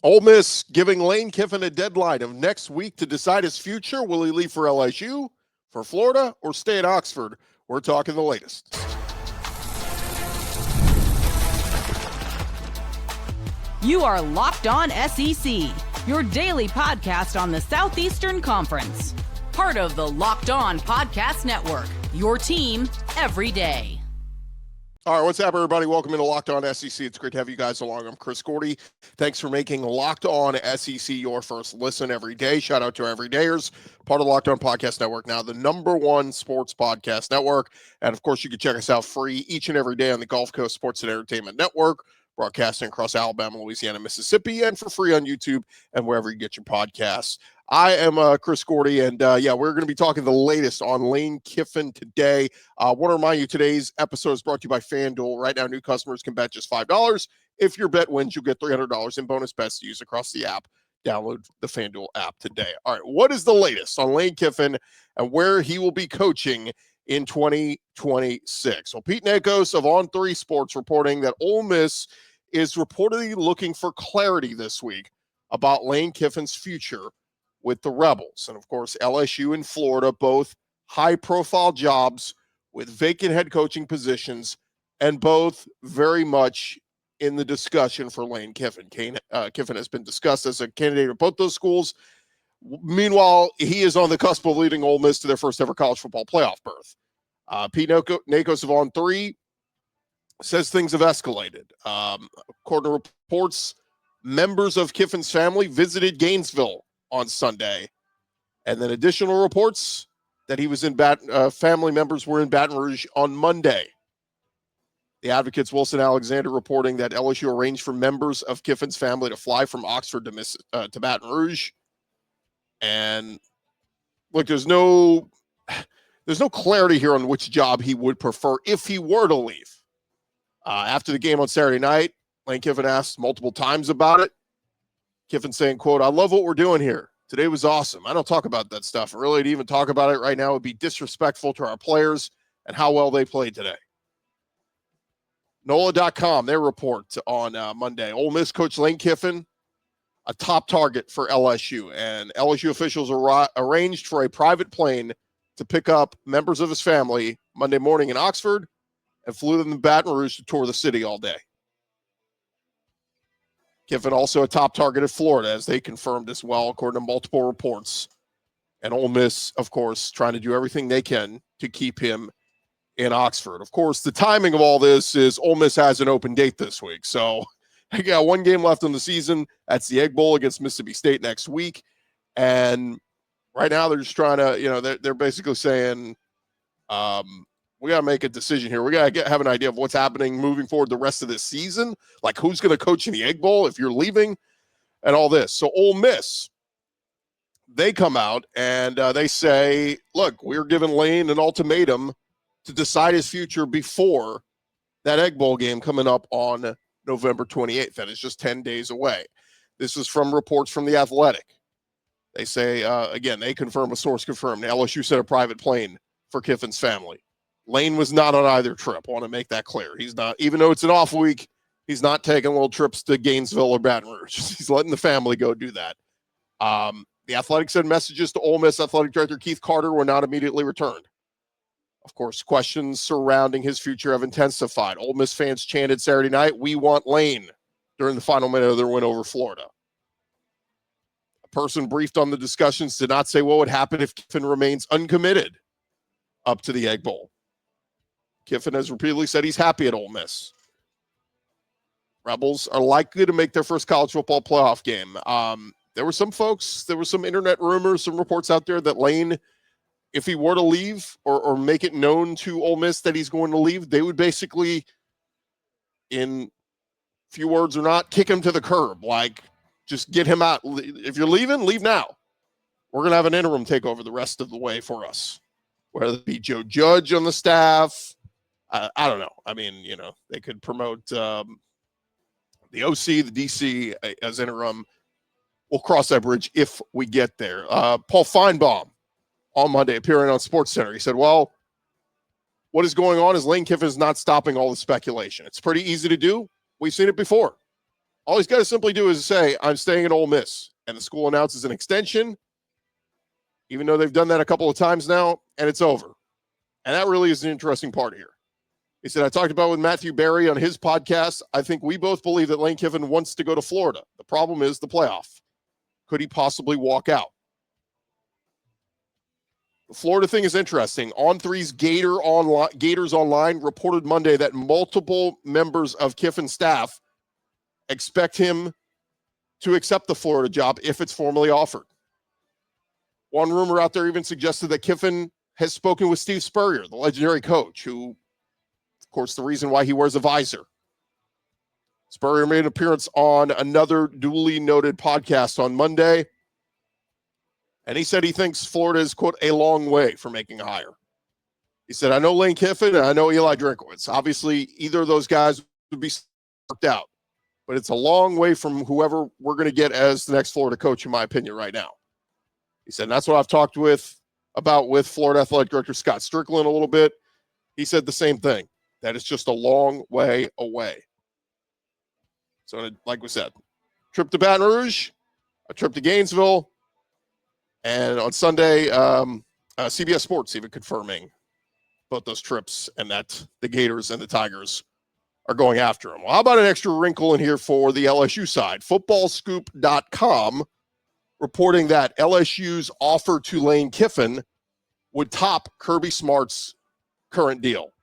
Ole Miss giving Lane Kiffin a deadline of next week to decide his future. Will he leave for LSU, for Florida, or stay at Oxford? We're talking the latest. You are Locked On SEC, your daily podcast on the Southeastern Conference. Part of the Locked On Podcast Network, your team every day. All right, what's up, everybody? Welcome into Locked On SEC. It's great to have you guys along. I'm Chris Gordy. Thanks for making Locked On SEC your first listen every day. Shout out to our everydayers, part of the Locked On Podcast Network, now the #1 sports podcast network. And, of course, you can check us out free each and every day on the Gulf Coast Sports and Entertainment Network, broadcasting across Alabama, Louisiana, Mississippi, and for free on YouTube and wherever you get your podcasts. I am Chris Gordy, and we're going to be talking the latest on Lane Kiffin today. I want to remind you, today's episode is brought to you by FanDuel. Right now, new customers can bet just $5. If your bet wins, you'll get $300 in bonus bets to use across the app. Download the FanDuel app today. All right, what is the latest on Lane Kiffin and where he will be coaching in 2026? Well, Pete Nakos of On3 Sports reporting that Ole Miss is reportedly looking for clarity this week about Lane Kiffin's future with the Rebels. And, of course, LSU and Florida, both high-profile jobs with vacant head coaching positions, and both very much in the discussion for Lane Kiffin. Kiffin has been discussed as a candidate at both those schools. Meanwhile, he is on the cusp of leading Ole Miss to their first-ever college football playoff berth. Pete Nakos of On3 says things have escalated. According to reports, members of Kiffin's family visited Gainesville on Sunday, and then additional reports that he was in family members were in Baton Rouge on Monday. The Advocate's Wilson Alexander reporting that LSU arranged for members of Kiffin's family to fly from Oxford to Baton Rouge. And look, there's no clarity here on which job he would prefer if he were to leave. After the game on Saturday night, Lane Kiffin asked multiple times about it. Kiffin saying, quote, "I love what we're doing here. Today was awesome. I don't talk about that stuff. Really, to even talk about it right now would be disrespectful to our players and how well they played today." NOLA.com, their report on Monday. Ole Miss coach Lane Kiffin, a top target for LSU. And LSU officials arranged for a private plane to pick up members of his family Monday morning in Oxford and flew them to Baton Rouge to tour the city all day. Kiffin also a top target at Florida, as they confirmed as well, according to multiple reports. And Ole Miss, of course, trying to do everything they can to keep him in Oxford. Of course, the timing of all this is Ole Miss has an open date this week. So they got one game left in the season. That's the Egg Bowl against Mississippi State next week. And right now they're just trying to, they're basically saying, we got to make a decision here. We got to have an idea of what's happening moving forward the rest of this season, like who's going to coach in the Egg Bowl if you're leaving and all this. So Ole Miss, they come out and they say, look, we're giving Lane an ultimatum to decide his future before that Egg Bowl game coming up on November 28th. That is just 10 days away. This is from reports from The Athletic. They say, again, they confirm, a source confirmed, LSU sent a private plane for Kiffin's family. Lane was not on either trip. I want to make that clear. He's not, even though it's an off week, he's not taking little trips to Gainesville or Baton Rouge. He's letting the family go do that. The Athletic sent messages to Ole Miss Athletic Director Keith Carter were not immediately returned. Of course, questions surrounding his future have intensified. Ole Miss fans chanted Saturday night, "We want Lane," during the final minute of their win over Florida. A person briefed on the discussions did not say what would happen if Kiffin remains uncommitted up to the Egg Bowl. Kiffin has repeatedly said he's happy at Ole Miss. Rebels are likely to make their first college football playoff game. There were some internet rumors, some reports out there that Lane, if he were to leave or make it known to Ole Miss that he's going to leave, they would basically, in few words or not, kick him to the curb. Like, just get him out. If you're leaving, leave now. We're going to have an interim take over the rest of the way for us. Whether it be Joe Judge on the staff, I don't know. I mean, they could promote the OC, the DC as interim. We'll cross that bridge if we get there. Paul Feinbaum on Monday appearing on SportsCenter. He said, well, what is going on is Lane Kiffin is not stopping all the speculation. It's pretty easy to do. We've seen it before. All he's got to simply do is say, I'm staying at Ole Miss. And the school announces an extension, even though they've done that a couple of times now, and it's over. And that really is an interesting part here. He said, I talked about with Matthew Berry on his podcast. I think we both believe that Lane Kiffin wants to go to Florida. The problem is the playoff. Could he possibly walk out? The Florida thing is interesting. On3's Gators Online reported Monday that multiple members of Kiffin's staff expect him to accept the Florida job if it's formally offered. One rumor out there even suggested that Kiffin has spoken with Steve Spurrier, the legendary coach, who, of course, the reason why he wears a visor. Spurrier made an appearance on another duly noted podcast on Monday, and he said he thinks Florida is, quote, a long way from making a hire. He said, I know Lane Kiffin and I know Eli Drinkwitz. Obviously, either of those guys would be worked out, but it's a long way from whoever we're going to get as the next Florida coach, in my opinion, right now. He said, and that's what I've talked about with Florida Athletic Director Scott Strickland a little bit. He said the same thing, that it's just a long way away. So, like we said, trip to Baton Rouge, a trip to Gainesville, and on Sunday, CBS Sports even confirming both those trips and that the Gators and the Tigers are going after him. Well, how about an extra wrinkle in here for the LSU side? Footballscoop.com reporting that LSU's offer to Lane Kiffin would top Kirby Smart's current deal.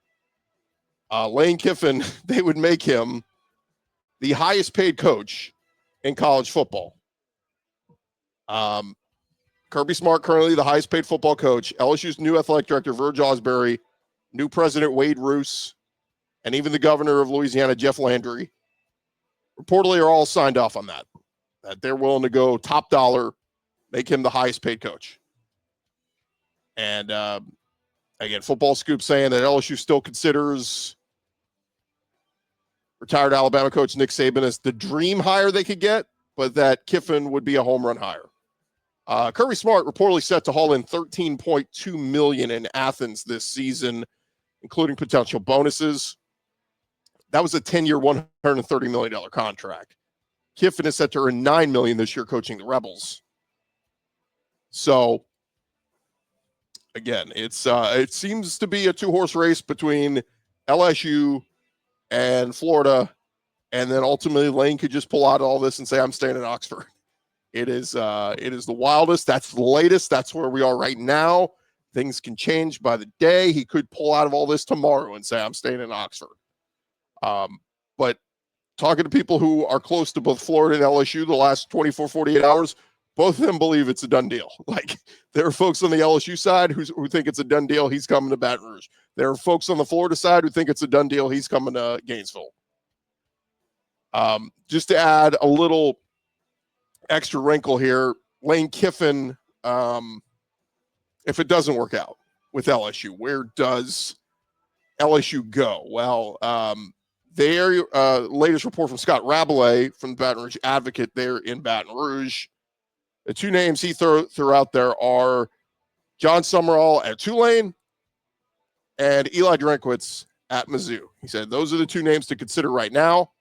Lane Kiffin, they would make him the highest paid coach in college football. Kirby Smart, currently the highest paid football coach. LSU's new athletic director, Verge Osbury, new president, Wade Roos, and even the governor of Louisiana, Jeff Landry, reportedly are all signed off on that they're willing to go top dollar, make him the highest paid coach. And again, Football Scoop saying that LSU still considers retired Alabama coach Nick Saban as the dream hire they could get, but that Kiffin would be a home run hire. Kirby Smart reportedly set to haul in $13.2 million in Athens this season, including potential bonuses. That was a 10-year, $130 million contract. Kiffin is set to earn $9 million this year coaching the Rebels. So, again, it seems to be a two-horse race between LSU and Florida, and then ultimately Lane could just pull out all this and say, I'm staying in Oxford. It is the wildest. That's the latest. That's where we are right now. Things can change by the day. He could pull out of all this tomorrow and say, I'm staying in Oxford. But talking to people who are close to both Florida and LSU the last 24, 48 hours, both of them believe it's a done deal. Like, there are folks on the LSU side who think it's a done deal. He's coming to Baton Rouge. There are folks on the Florida side who think it's a done deal. He's coming to Gainesville. Just to add a little extra wrinkle here, Lane Kiffin, if it doesn't work out with LSU, where does LSU go? Well, their latest report from Scott Rabelais from the Baton Rouge Advocate there in Baton Rouge, the two names he threw out there are John Sumrall at Tulane and Eli Drinkwitz at Mizzou. He said those are the two names to consider right now.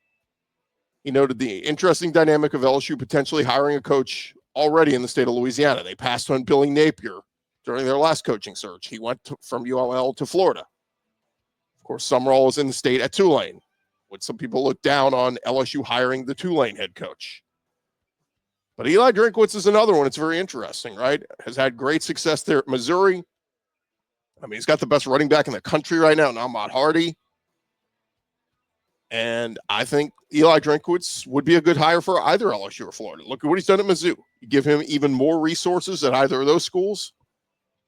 He noted the interesting dynamic of LSU potentially hiring a coach already in the state of Louisiana. They passed on Billy Napier during their last coaching search. He went from ULL to Florida. Of course, Sumrall is in the state at Tulane. Would some people look down on LSU hiring the Tulane head coach? But Eli Drinkwitz is another one. It's very interesting, right? Has had great success there at Missouri. I mean, he's got the best running back in the country right now, Ahmad Hardy. And I think Eli Drinkwitz would be a good hire for either LSU or Florida. Look at what he's done at Mizzou. You give him even more resources at either of those schools,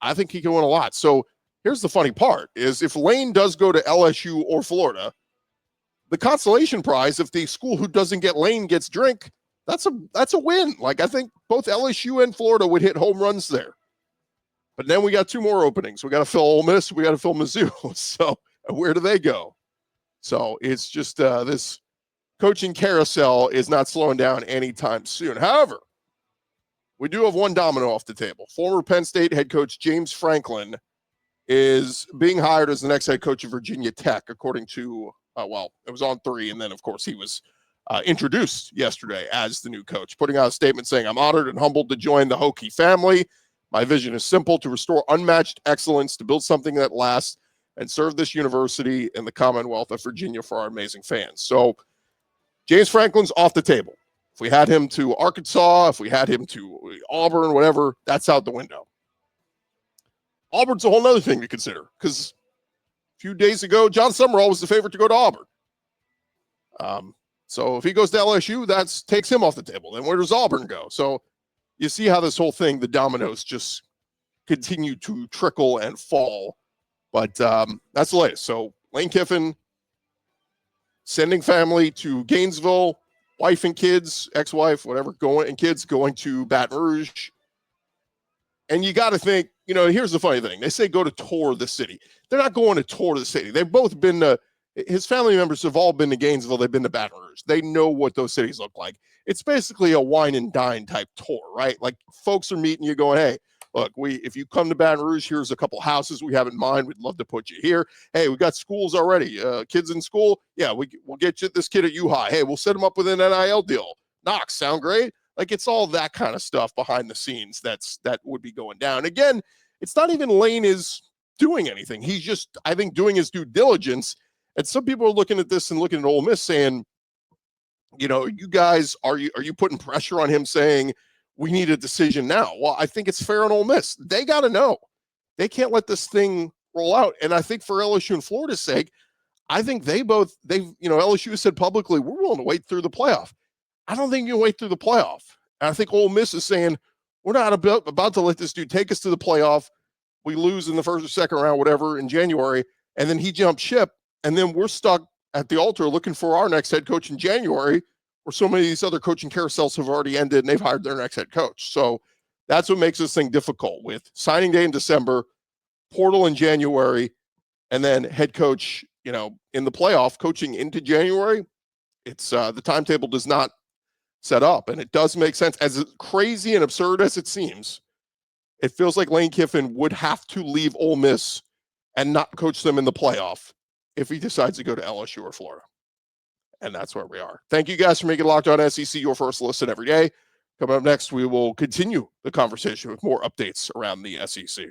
I think he can win a lot. So here's the funny part is if Lane does go to LSU or Florida, the consolation prize, if the school who doesn't get Lane gets Drink, that's a win. Like, I think both LSU and Florida would hit home runs there. But then we got two more openings. We got to fill Ole Miss. We got to fill Mizzou. So where do they go? So it's just this coaching carousel is not slowing down anytime soon. However, we do have one domino off the table. Former Penn State head coach James Franklin is being hired as the next head coach of Virginia Tech, according to, it was on 3. And then, of course, he was introduced yesterday as the new coach, putting out a statement saying, "I'm honored and humbled to join the Hokie family. My vision is simple: to restore unmatched excellence, to build something that lasts, and serve this university and the Commonwealth of Virginia for our amazing fans." So James Franklin's off the table. If we had him to Arkansas, if we had him to Auburn, whatever, that's out the window. Auburn's a whole other thing to consider, because a few days ago, John Sumrall was the favorite to go to Auburn. So if he goes to LSU, that takes him off the table. Then where does Auburn go? So you see how this whole thing, the dominoes just continue to trickle and fall. But that's the latest. So Lane Kiffin sending family to Gainesville, wife and kids, ex-wife, whatever, kids going to Baton Rouge. And you got to think, here's the funny thing. They say go to tour the city. They're not going to tour the city. They've both been to, his family members have all been to Gainesville. They've been to Baton Rouge. They know what those cities look like. It's basically a wine and dine type tour, right? Like folks are meeting you going, hey, look, if you come to Baton Rouge, here's a couple houses we have in mind. We'd love to put you here. Hey, we got schools already. Kids in school. Yeah, we'll get you this kid at U-High. Hey, we'll set him up with an NIL deal. Knox, sound great? Like it's all that kind of stuff behind the scenes that would be going down. Again, it's not even Lane is doing anything. He's just, I think, doing his due diligence. And some people are looking at this and looking at Ole Miss saying, you guys, are you putting pressure on him saying we need a decision now? Well, I think it's fair on Ole Miss. They got to know. They can't let this thing roll out. And I think for LSU and Florida's sake, I think LSU said publicly, we're willing to wait through the playoff. I don't think you can wait through the playoff. And I think Ole Miss is saying, we're not about to let this dude take us to the playoff. We lose in the first or second round, whatever, in January, and then he jumps ship, and then we're stuck at the altar looking for our next head coach in January, where so many of these other coaching carousels have already ended and they've hired their next head coach. So that's what makes this thing difficult, with signing day in December, portal in January, and then head coach, in the playoff coaching into January. It's the timetable does not set up, and it does make sense. As crazy and absurd as it seems, it feels like Lane Kiffin would have to leave Ole Miss and not coach them in the playoff if he decides to go to LSU or Florida. And that's where we are. Thank you guys for making Locked On SEC your first listen every day. Coming up next, we will continue the conversation with more updates around the SEC.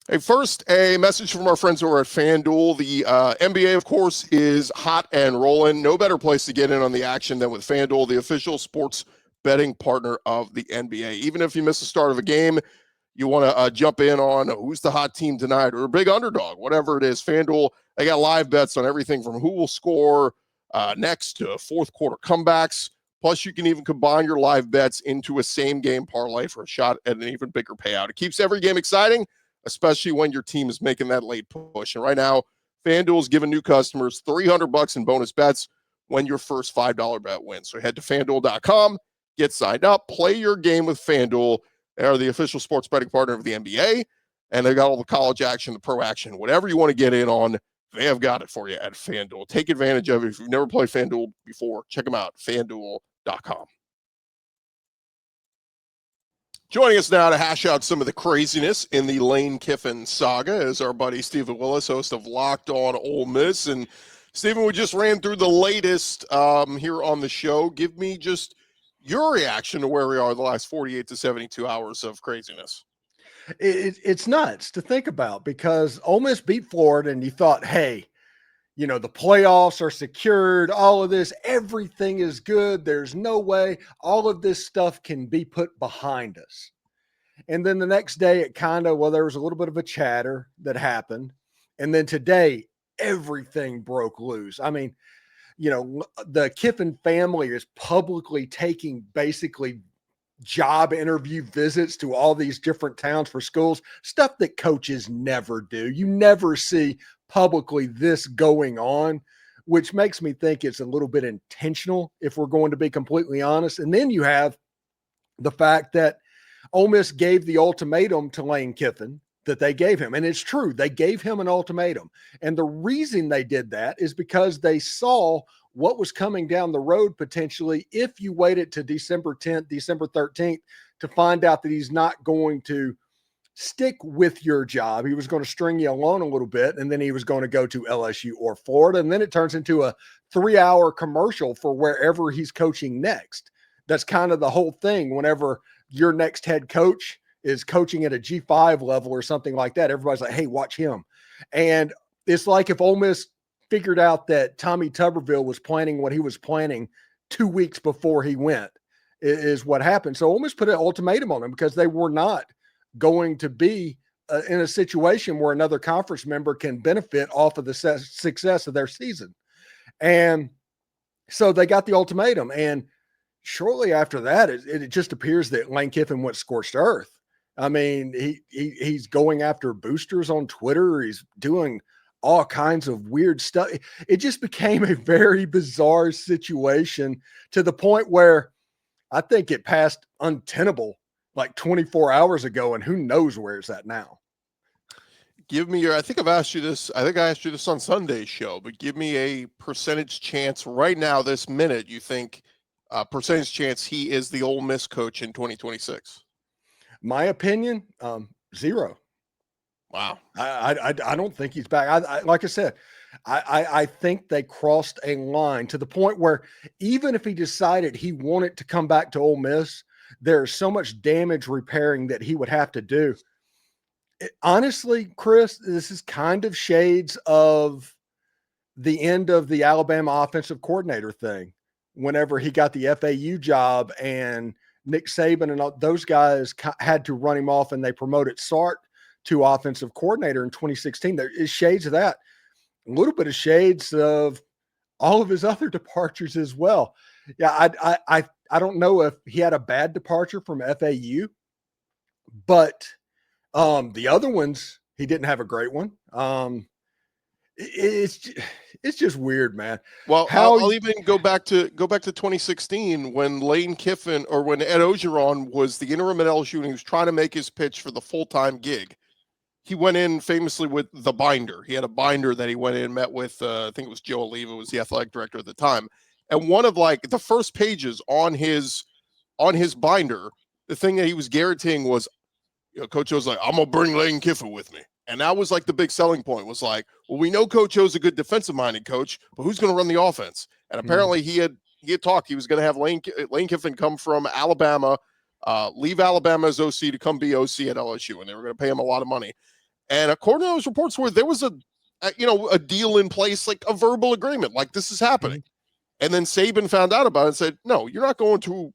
Hey, first, a message from our friends over at FanDuel. The NBA, of course, is hot and rolling. No better place to get in on the action than with FanDuel, the official sports betting partner of the NBA. Even if you miss the start of a game, you want to jump in on who's the hot team tonight or a big underdog, whatever it is. FanDuel, they got live bets on everything from who will score next to fourth quarter comebacks. Plus, you can even combine your live bets into a same-game parlay for a shot at an even bigger payout. It keeps every game exciting, especially when your team is making that late push. And right now, FanDuel is giving new customers $300 in bonus bets when your first $5 bet wins. So head to FanDuel.com, get signed up, play your game with FanDuel. They are the official sports betting partner of the NBA, and they got all the college action, the pro action, whatever you want to get in on, they have got it for you at FanDuel. Take advantage of it. If you've never played FanDuel before, check them out, FanDuel.com. Joining us now to hash out some of the craziness in the Lane Kiffin saga is our buddy Steven Willis, host of Locked On Ole Miss. And Steven, we just ran through the latest here on the show. Give me just your reaction to where we are the last 48 to 72 hours of craziness. It's nuts to think about, because Ole Miss beat Florida and you thought, hey, the playoffs are secured, all of this, everything is good. There's no way all of this stuff can be put behind us. And then the next day it there was a little bit of a chatter that happened. And then today, everything broke loose. I mean, the Kiffin family is publicly taking basically job interview visits to all these different towns for schools, stuff that coaches never do. You never see publicly this going on, which makes me think it's a little bit intentional, if we're going to be completely honest. And then you have the fact that Ole Miss gave the ultimatum to Lane Kiffin that they gave him. And it's true, they gave him an ultimatum. And the reason they did that is because they saw what was coming down the road potentially if you waited to December 10th, December 13th to find out that he's not going to stick with your job. He was going to string you along a little bit, and then he was going to go to LSU or Florida. And then it turns into a 3-hour commercial for wherever he's coaching next. That's kind of the whole thing. Whenever your next head coach is coaching at a G5 level or something like that, everybody's like, hey, watch him. And it's like if Ole Miss figured out that Tommy Tuberville was planning what he was planning 2 weeks before he went, is what happened. So Ole Miss put an ultimatum on him because they were not going to be in a situation where another conference member can benefit off of the success of their season. And so they got the ultimatum. And shortly after that, it just appears that Lane Kiffin went scorched earth. I mean, he's going after boosters on Twitter. He's doing all kinds of weird stuff. It just became a very bizarre situation to the point where I think it passed untenable like 24 hours ago, and who knows where it's at now. Give me your, I think I asked you this on Sunday's show, but give me a percentage chance right now, this minute, you think percentage chance he is the Ole Miss coach in 2026? My opinion, 0. Wow. I don't think he's back. Like I said, I think they crossed a line to the point where even if he decided he wanted to come back to Ole Miss, there's so much damage repairing that he would have to do. Honestly, Chris, this is kind of shades of the end of the Alabama offensive coordinator thing. Whenever he got the FAU job and Nick Saban and all, those guys had to run him off, and they promoted Sark to offensive coordinator in 2016. There is shades of that. A little bit of shades of all of his other departures as well. Yeah, I don't know if he had a bad departure from FAU, but the other ones, he didn't have a great one. It's just weird, man. Well, I'll even go back to 2016 when Lane Kiffin, or when Ed Ogeron was the interim at LSU and he was trying to make his pitch for the full-time gig. He went in famously with the binder. He had a binder that he went in and met with, I think it was Joe Oliva, was the athletic director at the time. And one of like the first pages on his binder, the thing that he was guaranteeing was, Coach O's like, I'm going to bring Lane Kiffin with me. And that was like the big selling point, was like, well, we know Coach O's a good defensive-minded coach, but who's going to run the offense? And apparently he had talked. He was going to have Lane Kiffin come from Alabama, leave Alabama as OC to come be OC at LSU, and they were going to pay him a lot of money. And according to those reports, where there was a deal in place, like a verbal agreement, like this is happening. And then Saban found out about it and said, no, you're not going to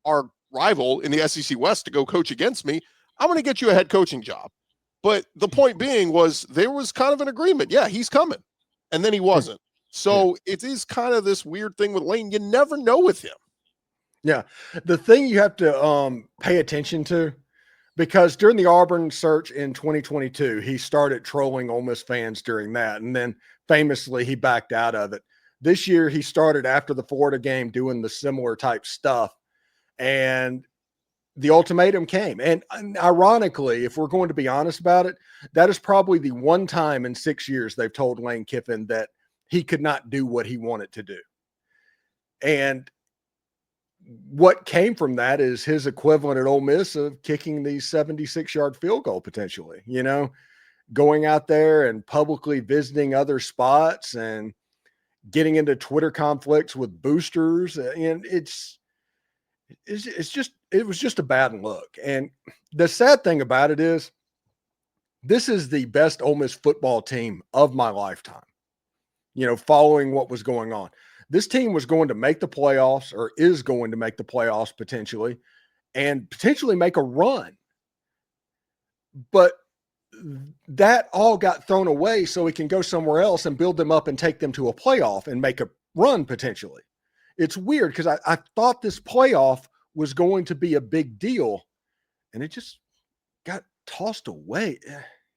our rival in the SEC West to go coach against me. I'm going to get you a head coaching job. But the point being was there was kind of an agreement. Yeah, he's coming. And then he wasn't. So it is kind of this weird thing with Lane. You never know with him. Yeah. The thing you have to pay attention to, because during the Auburn search in 2022, he started trolling Ole Miss fans during that. And then famously he backed out of it. This year he started after the Florida game doing the similar type stuff. And the ultimatum came. And ironically, if we're going to be honest about it, that is probably the one time in 6 years they've told Lane Kiffin that he could not do what he wanted to do. And what came from that is his equivalent at Ole Miss of kicking the 76-yard field goal potentially, going out there and publicly visiting other spots and getting into Twitter conflicts with boosters. And it was just a bad look. And the sad thing about it is this is the best Ole Miss football team of my lifetime, following what was going on. This team was going to make the playoffs, or is going to make the playoffs potentially, and potentially make a run. But that all got thrown away so we can go somewhere else and build them up and take them to a playoff and make a run potentially. It's weird because I thought this playoff was going to be a big deal, and it just got tossed away.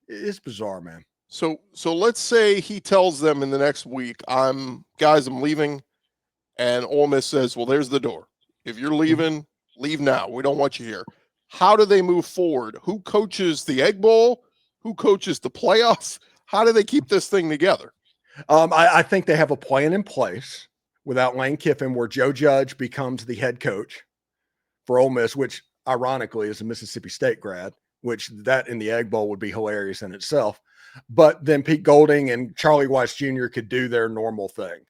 It's bizarre, man. So let's say he tells them in the next week, I'm leaving, and Ole Miss says, well, there's the door. If you're leaving, leave now. We don't want you here. How do they move forward? Who coaches the Egg Bowl? Who coaches the playoffs? How do they keep this thing together? I think they have a plan in place without Lane Kiffin where Joe Judge becomes the head coach for Ole Miss, which ironically is a Mississippi State grad, which that in the Egg Bowl would be hilarious in itself. But then Pete Golding and Charlie Weiss Jr. could do their normal thing.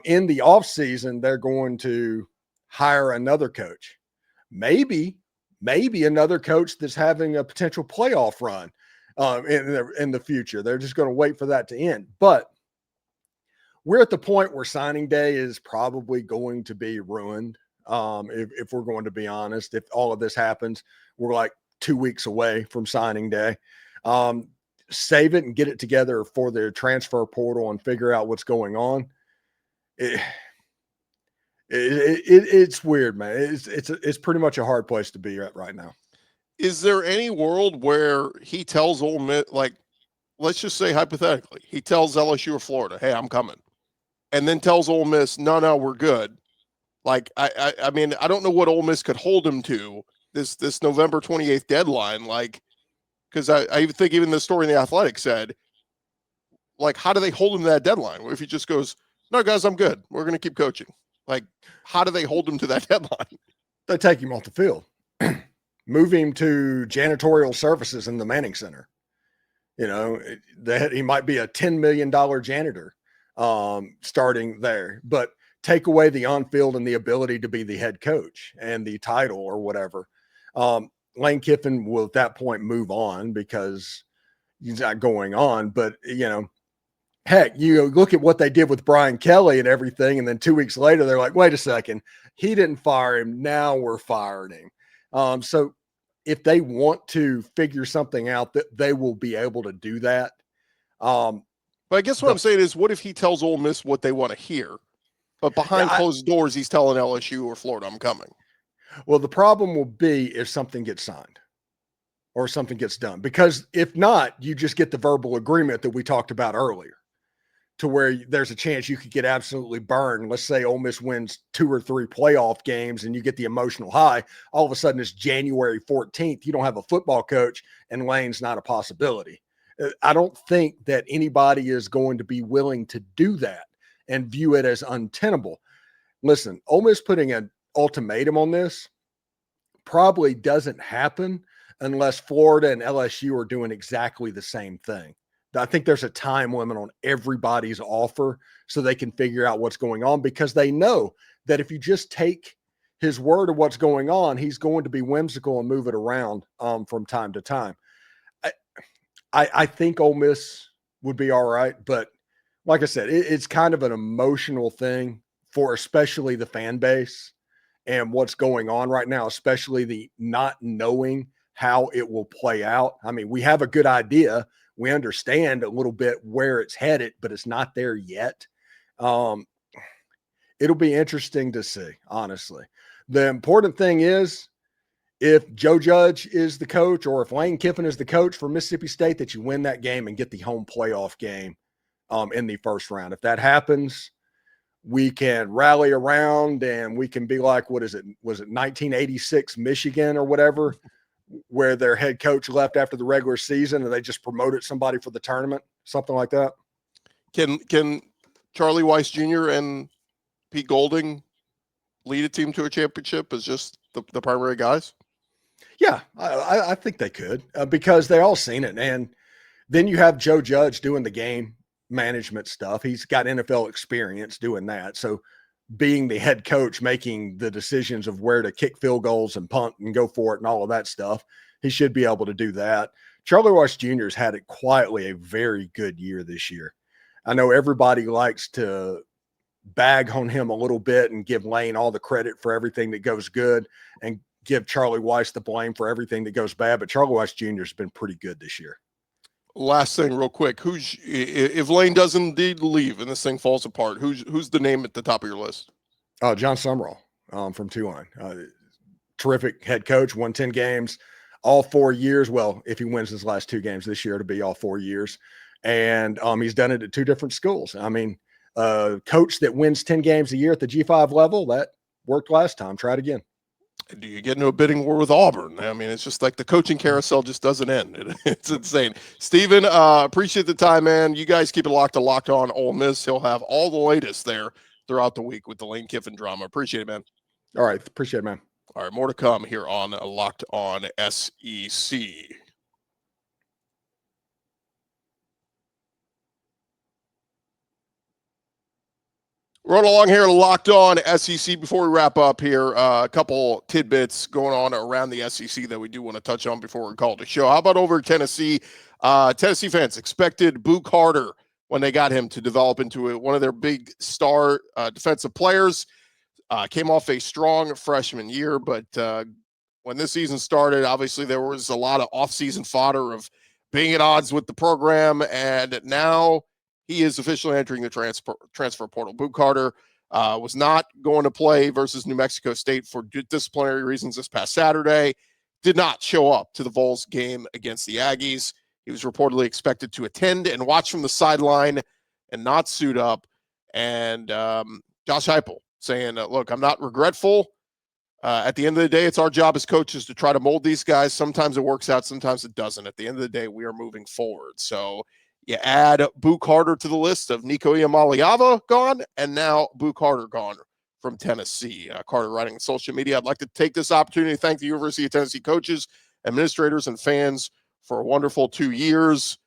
In the offseason, they're going to hire another coach. Maybe another coach that's having a potential playoff run in the future. They're just going to wait for that to end. But we're at the point where signing day is probably going to be ruined. If we're going to be honest, if all of this happens, we're like 2 weeks away from signing day. Save it and get it together for the transfer portal and figure out what's going on. It's weird, man. It's pretty much a hard place to be at right now. Is there any world where he tells Ole Miss, like, let's just say hypothetically, he tells LSU or Florida, hey, I'm coming, and then tells Ole Miss, no, we're good. Like, I mean, I don't know what Ole Miss could hold him to this November 28th deadline. Like, because I even think even the story in The Athletic said, like, how do they hold him to that deadline? If he just goes, no, guys, I'm good. We're going to keep coaching. Like, how do they hold him to that deadline? They take him off the field, move him to janitorial services in the Manning Center. You know, he might be a $10 million janitor starting there, but take away the on-field and the ability to be the head coach and the title or whatever. Lane Kiffin will at that point move on because he's not going on. But, you know, heck, you look at what they did with Brian Kelly and everything, and then 2 weeks later, they're like, wait a second, he didn't fire him. Now we're firing him. So if they want to figure something out, that they will be able to do that. But I guess what I'm saying is, what if he tells Ole Miss what they want to hear, but behind closed doors, he's telling LSU or Florida, I'm coming? Well, the problem will be if something gets signed or something gets done, because if not, you just get the verbal agreement that we talked about earlier, to where there's a chance you could get absolutely burned. Let's say Ole Miss wins 2 or 3 playoff games and you get the emotional high. All of a sudden it's January 14th. You don't have a football coach and Lane's not a possibility. I don't think that anybody is going to be willing to do that and view it as untenable. Listen, Ole Miss putting an ultimatum on this probably doesn't happen unless Florida and LSU are doing exactly the same thing. I think there's a time limit on everybody's offer so they can figure out what's going on, because they know that if you just take his word of what's going on, he's going to be whimsical and move it around from time to time. I think Ole Miss would be all right, but like I said, it's kind of an emotional thing for especially the fan base and what's going on right now, especially the not knowing how it will play out. I mean, we have a good idea. We understand a little bit where it's headed, but it's not there yet. It'll be interesting to see, honestly. The important thing is, if Joe Judge is the coach or if Lane Kiffin is the coach for Mississippi State, that you win that game and get the home playoff game in the first round. If that happens, we can rally around and we can be like, what is it? Was it 1986 Michigan or whatever, where their head coach left after the regular season and they just promoted somebody for the tournament, something like that? Can Charlie Weiss Jr. and Pete Golding lead a team to a championship as just the primary guys? Yeah, I think they could because they all seen it. And then you have Joe Judge doing the game management stuff. He's got NFL experience doing that. So being the head coach, making the decisions of where to kick field goals and punt and go for it and all of that stuff, he should be able to do that. Charlie Weiss Jr. has had it quietly a very good year this year. I know everybody likes to bag on him a little bit and give Lane all the credit for everything that goes good and give Charlie Weiss the blame for everything that goes bad, but Charlie Weiss Jr. has been pretty good this year. Last thing real quick, if Lane does indeed leave and this thing falls apart, who's the name at the top of your list? John Sumrall from Tulane. Terrific head coach, won 10 games all 4 years. Well, if he wins his last 2 games this year, it'll be all 4 years. And he's done it at 2 different schools. I mean, coach that wins 10 games a year at the G5 level, that worked last time. Try it again. Do you get into a bidding war with Auburn? I mean, it's just like the coaching carousel just doesn't end. It's insane. Steven, appreciate the time, man. You guys keep it locked on Ole Miss. He'll have all the latest there throughout the week with the Lane Kiffin drama. Appreciate it, man. All right. Appreciate it, man. All right, more to come here on Locked On SEC. Rolling along here, Locked On SEC. Before we wrap up here, a couple tidbits going on around the SEC that we do want to touch on before we call it a show. How about over Tennessee? Tennessee fans expected Boo Carter when they got him to develop into one of their big star defensive players. Came off a strong freshman year, but when this season started, obviously there was a lot of offseason fodder of being at odds with the program, and now he is officially entering the transfer portal. Boo Carter was not going to play versus New Mexico State for disciplinary reasons this past Saturday. Did not show up to the Vols game against the Aggies. He was reportedly expected to attend and watch from the sideline and not suit up. And Josh Heupel saying, look, I'm not regretful. At the end of the day, it's our job as coaches to try to mold these guys. Sometimes it works out, sometimes it doesn't. At the end of the day, we are moving forward. So you add Boo Carter to the list of Nico Iamaleava gone, and now Boo Carter gone from Tennessee. Carter writing on social media, I'd like to take this opportunity to thank the University of Tennessee coaches, administrators, and fans for a wonderful 2 years.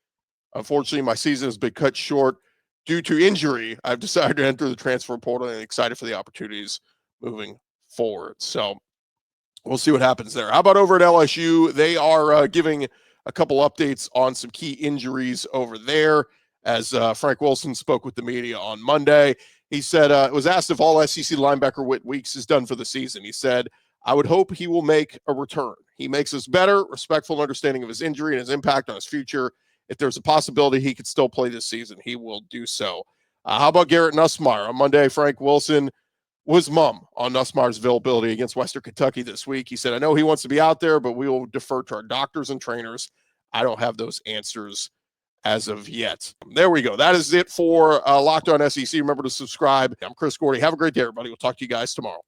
Unfortunately, my season has been cut short due to injury. I've decided to enter the transfer portal and excited for the opportunities moving forward. So we'll see what happens there. How about over at LSU? They are giving a couple updates on some key injuries over there. As Frank Wilson spoke with the media on Monday, he said, it was asked if all SEC linebacker Whit Weeks is done for the season. He said, I would hope he will make a return. He makes us better, respectful understanding of his injury and his impact on his future. If there's a possibility he could still play this season, he will do so. How about Garrett Nussmeier? On Monday, Frank Wilson was mum on Nussmeier's availability against Western Kentucky this week. He said, I know he wants to be out there, but we will defer to our doctors and trainers. I don't have those answers as of yet. There we go. That is it for Locked On SEC. Remember to subscribe. I'm Chris Gordy. Have a great day, everybody. We'll talk to you guys tomorrow.